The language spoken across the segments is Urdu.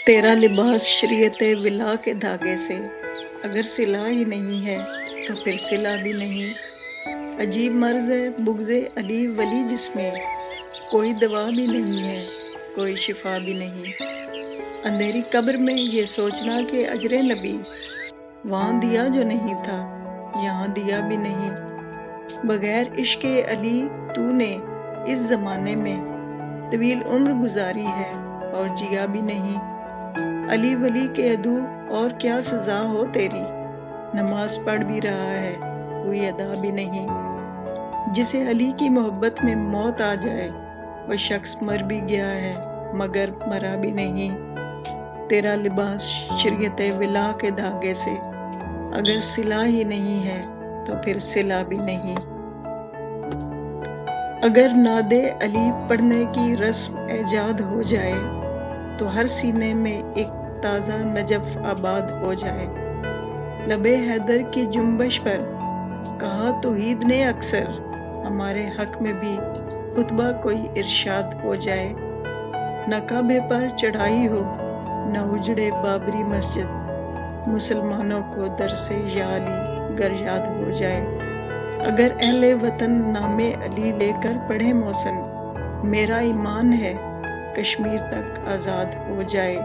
تیرا لباس شریعت ولا کے دھاگے سے، اگر صلہ ہی نہیں ہے تو پھر صلہ بھی نہیں۔ عجیب مرض ہے بغض علی ولی جس میں، کوئی دوا بھی نہیں ہے، کوئی شفا بھی نہیں۔ اندھیری قبر میں یہ سوچنا کہ اجر نبی وہاں دیا جو نہیں تھا یہاں دیا بھی نہیں۔ بغیر عشق علی تو نے اس زمانے میں طویل عمر گزاری ہے اور جیا بھی نہیں۔ علی ولی کے عدو اور کیا سزا ہو تیری، نماز پڑھ بھی رہا ہے کوئی ادا بھی نہیں۔ جسے علی کی محبت میں موت آ جائے وہ شخص مر بھی گیا ہے مگر مرا بھی نہیں۔ تیرا لباس شریعت ولا کے دھاگے سے، اگر صلہ ہی نہیں ہے تو پھر صلہ بھی نہیں۔ اگر نعت علی پڑھنے کی رسم ایجاد ہو جائے تو ہر سینے میں ایک تازہ نجف آباد ہو جائے۔ لبِ حیدر کی جنبش پر کہا توحید نے اکثر، ہمارے حق میں بھی خطبہ کوئی ارشاد ہو جائے۔ نہ کعبے پر چڑھائی ہو نہ اجڑے بابری مسجد، مسلمانوں کو در سے یا علی گر یاد ہو جائے۔ اگر اہل وطن نام علی لے کر پڑھے محسن، میرا ایمان ہے کشمیر تک آزاد ہو جائے۔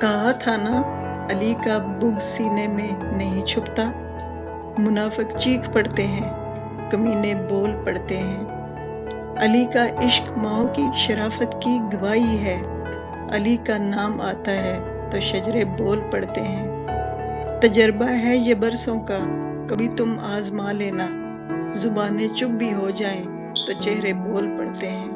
کہا تھا نا علی کا بغض سینے میں نہیں چھپتا، منافق چیخ پڑتے ہیں کمینے بول پڑتے ہیں۔ علی کا عشق ماؤں کی شرافت کی گواہی ہے، علی کا نام آتا ہے تو شجرے بول پڑتے ہیں۔ تجربہ ہے یہ برسوں کا، کبھی تم آزما لینا، زبانیں چپ بھی ہو جائیں تو چہرے بول پڑتے ہیں۔